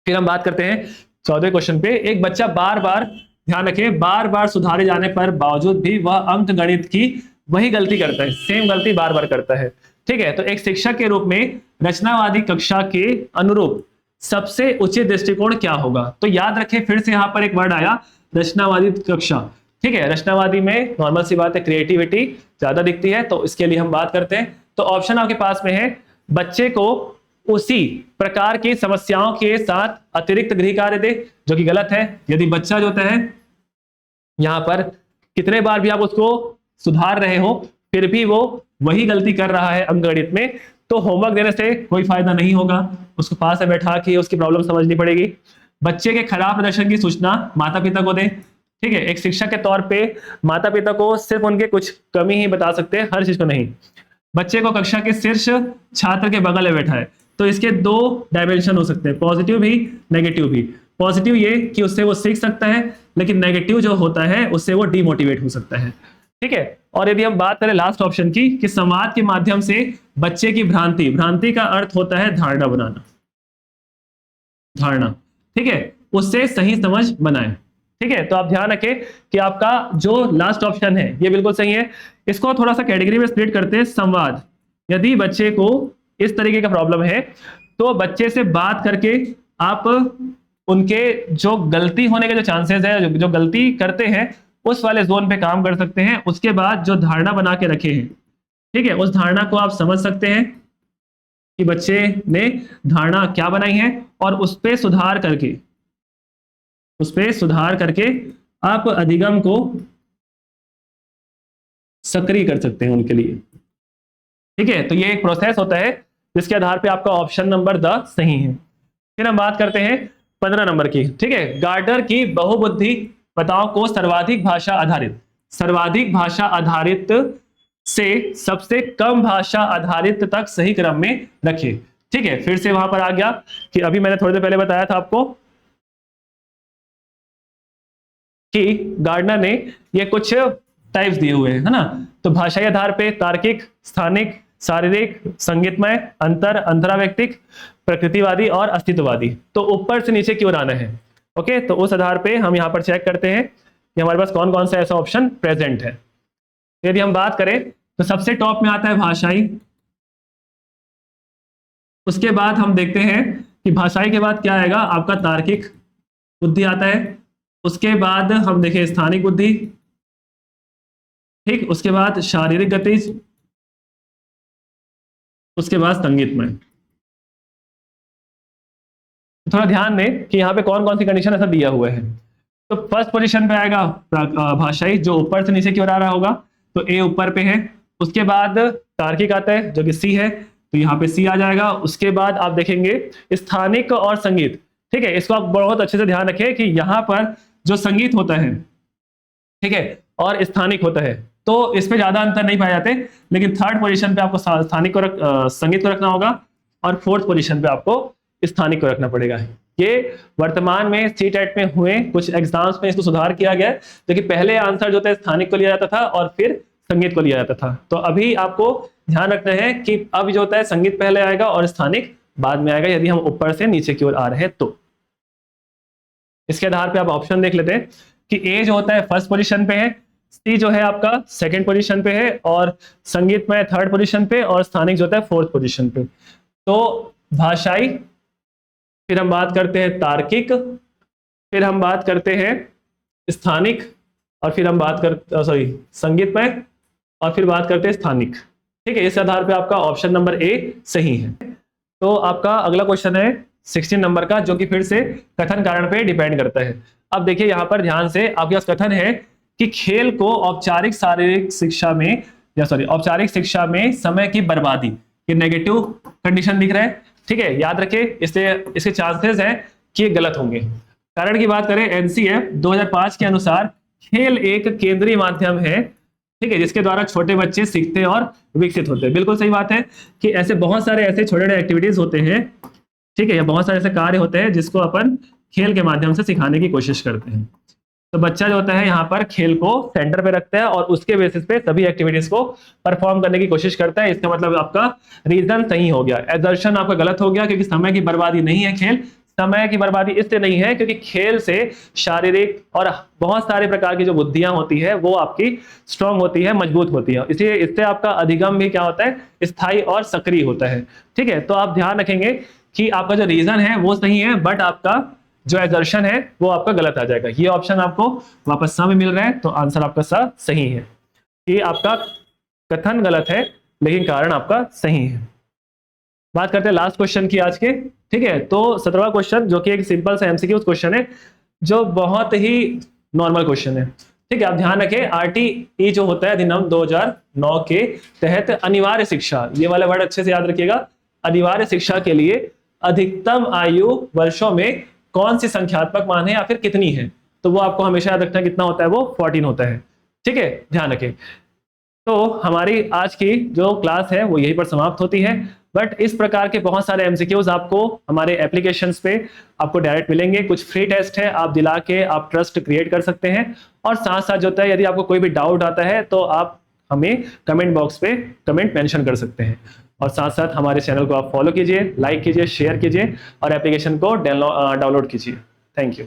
फिर हम बात करते हैं 14वें क्वेश्चन पे। एक बच्चा बार बार, ध्यान रखें, बार बार सुधारे जाने पर बावजूद भी वह अंक गणित की वही गलती करता है, सेम गलती बार बार करता है। ठीक है, तो एक शिक्षक के रूप में रचनावादी कक्षा के अनुरूप सबसे उचित दृष्टिकोण क्या होगा। तो याद रखें, फिर से यहां पर एक वर्ड आया, रचनावादी कक्षा। ठीक है, रचनावादी में नॉर्मल सी बात है, क्रिएटिविटी ज्यादा दिखती है, तो इसके लिए हम बात करते हैं। तो ऑप्शन आपके पास में है, बच्चे को उसी प्रकार की समस्याओं के साथ अतिरिक्त गृह कार्य दे, जो कि गलत है। यदि बच्चा जो होता है यहां पर कितने बार भी आप उसको सुधार रहे हो फिर भी वो वही गलती कर रहा है अंकगणित में, तो होमवर्क देने से कोई फायदा नहीं होगा, उसको पास में बैठा के उसकी प्रॉब्लम समझनी पड़ेगी। बच्चे के खराब प्रदर्शन की सूचना माता पिता को दें। ठीक है, एक शिक्षक के तौर पे माता पिता को सिर्फ उनके कुछ कमी ही बता सकते हैं, हर चीज को नहीं। बच्चे को कक्षा के शीर्ष छात्र के बगल में बैठा है, तो इसके दो डायमेंशन हो सकते हैं, पॉजिटिव भी नेगेटिव भी। पॉजिटिव ये कि उससे वो सीख सकता है, लेकिन नेगेटिव जो होता है उससे वो डिमोटिवेट हो सकता है। ठीक है, और यदि हम बात करें लास्ट ऑप्शन की, कि संवाद के माध्यम से बच्चे की भ्रांति, भ्रांति का अर्थ होता है धारणा बनाना, धारणा, ठीक है, उससे सही समझ बनाए। ठीक है, तो आप ध्यान रखें कि आपका जो लास्ट ऑप्शन है ये बिल्कुल सही है। इसको थोड़ा सा कैटेगरी में स्प्लिट करते हैं। संवाद, यदि बच्चे को इस तरीके का प्रॉब्लम है तो बच्चे से बात करके आप उनके जो गलती होने के जो चांसेस है, जो गलती करते हैं उस वाले जोन पे काम कर सकते हैं। उसके बाद जो धारणा बना के रखे हैं, ठीक है, उस धारणा को आप समझ सकते हैं कि बच्चे ने धारणा क्या बनाई है, और उस पे सुधार करके आप अधिगम को सक्रिय कर सकते हैं उनके लिए। ठीक है, तो ये एक प्रोसेस होता है जिसके आधार पे आपका ऑप्शन नंबर द सही है। फिर हम बात करते हैं 15 नंबर की। ठीक है, गार्डनर की बहुबुद्धि बताओ को सर्वाधिक भाषा आधारित से सबसे कम भाषा आधारित तक सही क्रम में रखे। ठीक है, फिर से वहां पर आ गया कि अभी मैंने थोड़ी देर पहले बताया था आपको कि गार्डनर ने ये कुछ टाइप्स दिए हुए हैं, है ना। तो भाषाई आधार पे तार्किक, स्थानिक, शारीरिक, संगीतमय, अंतरावैयक्तिक, प्रकृतिवादी और अस्तित्ववादी। तो ऊपर से नीचे की ओर आना है। ओके, तो उस आधार पे हम यहाँ पर चेक करते हैं कि हमारे पास कौन कौन सा ऐसा ऑप्शन प्रेजेंट है। यदि हम बात करें तो सबसे टॉप में आता है भाषाई। उसके बाद हम देखते हैं कि भाषाई के बाद क्या आएगा, आपका तार्किक बुद्धि आता है। उसके बाद हम देखें स्थानिक बुद्धि, ठीक, उसके बाद शारीरिक गतिज, उसके बाद संगीतमय। थोड़ा ध्यान दें कि यहाँ पे कौन कौन सी कंडीशन ऐसा दिया हुआ है। तो फर्स्ट पोजीशन पे आएगा भाषाई, जो ऊपर से नीचे की ओर आ रहा होगा, तो ए ऊपर पे है। उसके बाद तार्किक आता है जो कि सी है, तो यहाँ पे सी आ जाएगा। उसके बाद आप देखेंगे स्थानिक और संगीत। ठीक है, इसको आप बहुत अच्छे से ध्यान रखें कि यहाँ पर जो संगीत होता है, ठीक है, और स्थानिक होता है, तो इसमें ज्यादा अंतर नहीं पाए जाते, लेकिन थर्ड पोजीशन पे आपको स्थानिक को संगीत को रखना होगा, और फोर्थ पोजीशन पे आपको स्थानिक को रखना पड़ेगा। ये वर्तमान में सीटेट में हुए कुछ एग्जाम्स में इसको सुधार किया गया है, जो कि पहले आंसर जो था स्थानिक को लिया जाता था और फिर संगीत को लिया जाता था। तो अभी आपको ध्यान रखना है कि अब जो होता है संगीत पहले आएगा और स्थानिक बाद में आएगा, यदि हम ऊपर से नीचे की ओर आ रहे हैं तो। इसके आधार पे आप ऑप्शन देख लेते हैं कि ए जो होता है फर्स्ट पोजीशन पे है, सी जो है आपका सेकंड पोजीशन पे है, और संगीत में थर्ड पोजीशन पे, और स्थानिक जो होता है फोर्थ पोजीशन पे। तो भाषाई, फिर हम बात करते हैं तार्किक, फिर हम बात करते हैं स्थानिक, और फिर हम बात कर संगीतमय, और फिर बात करते हैं स्थानिक। ठीक है, इस आधार पे आपका ऑप्शन नंबर ए सही है। तो आपका अगला क्वेश्चन है 16 नंबर का, जो कि फिर से कथन कारण पे डिपेंड करता है। अब देखिए यहाँ पर ध्यान से, आपके पास कथन है कि खेल को औपचारिक शिक्षा में समय की बर्बादी, ये नेगेटिव कंडीशन दिख रहा है। ठीक है, याद रखें, इसके चांसेस हैं कि ये गलत होंगे। कारण की बात करें, एनसीएफ 2005 के अनुसार खेल एक केंद्रीय माध्यम है, ठीक है, जिसके द्वारा छोटे बच्चे सीखते और विकसित होते हैं। बिल्कुल सही बात है कि ऐसे बहुत सारे ऐसे छोटे छोटे एक्टिविटीज होते हैं, ठीक है, या बहुत सारे ऐसे कार्य होते हैं जिसको अपन खेल के माध्यम से सिखाने की कोशिश करते हैं। तो बच्चा जो होता है यहाँ पर खेल को सेंटर पे रखता है और उसके बेसिस पे सभी एक्टिविटीज को परफॉर्म करने की कोशिश करता है। इसका मतलब आपका रीजन सही हो गया, एजर्शन आपका गलत हो गया, क्योंकि समय की बर्बादी नहीं है खेल। समय की बर्बादी इसलिए नहीं है क्योंकि खेल से शारीरिक और बहुत सारे प्रकार की जो बुद्धियां होती है वो आपकी स्ट्रांग होती है, मजबूत होती है। इसलिए इससे आपका अधिगम भी क्या होता है, स्थायी और सक्रिय होता है। ठीक है, तो आप ध्यान रखेंगे कि आपका जो रीजन है वो सही है, बट आपका जो एजर्शन है वो आपका गलत आ जाएगा। ये ऑप्शन आपको वापस सा में मिल रहा है, तो आंसर आपका सा सही है। कि आपका कथन गलत है लेकिन कारण आपका सही है। बात करते हैं लास्ट क्वेश्चन की आज के। ठीक है, तो 17वां क्वेश्चन जो कि एक सिंपल सा एमसीक्यू क्वेश्चन है, जो बहुत ही नॉर्मल क्वेश्चन है। ठीक है, आप ध्यान रखें, आरटीई जो होता है अधिनियम 2009 के तहत अनिवार्य शिक्षा, ये वाला वर्ड अच्छे से याद रखिएगा, अनिवार्य शिक्षा के लिए अधिकतम आयु वर्षों में कौन सी संख्यात्मक मान है या फिर कितनी है, तो वो आपको हमेशा याद रखना कितना होता है, वो 14 होता है। ठीक है, ध्यान रखें। तो हमारी आज की जो क्लास है वो यहीं पर समाप्त होती है, बट इस प्रकार के बहुत सारे एमसीक्यूज आपको हमारे एप्लीकेशंस पे आपको डायरेक्ट मिलेंगे। कुछ फ्री टेस्ट है, आप दिला के आप ट्रस्ट क्रिएट कर सकते हैं। और साथ साथ जो होता है, यदि आपको कोई भी डाउट आता है तो आप हमें कमेंट बॉक्स पे कमेंट मेंशन कर सकते हैं। और साथ साथ हमारे चैनल को आप फॉलो कीजिए, लाइक कीजिए, शेयर कीजिए और एप्लीकेशन को डाउनलोड कीजिए। Thank you.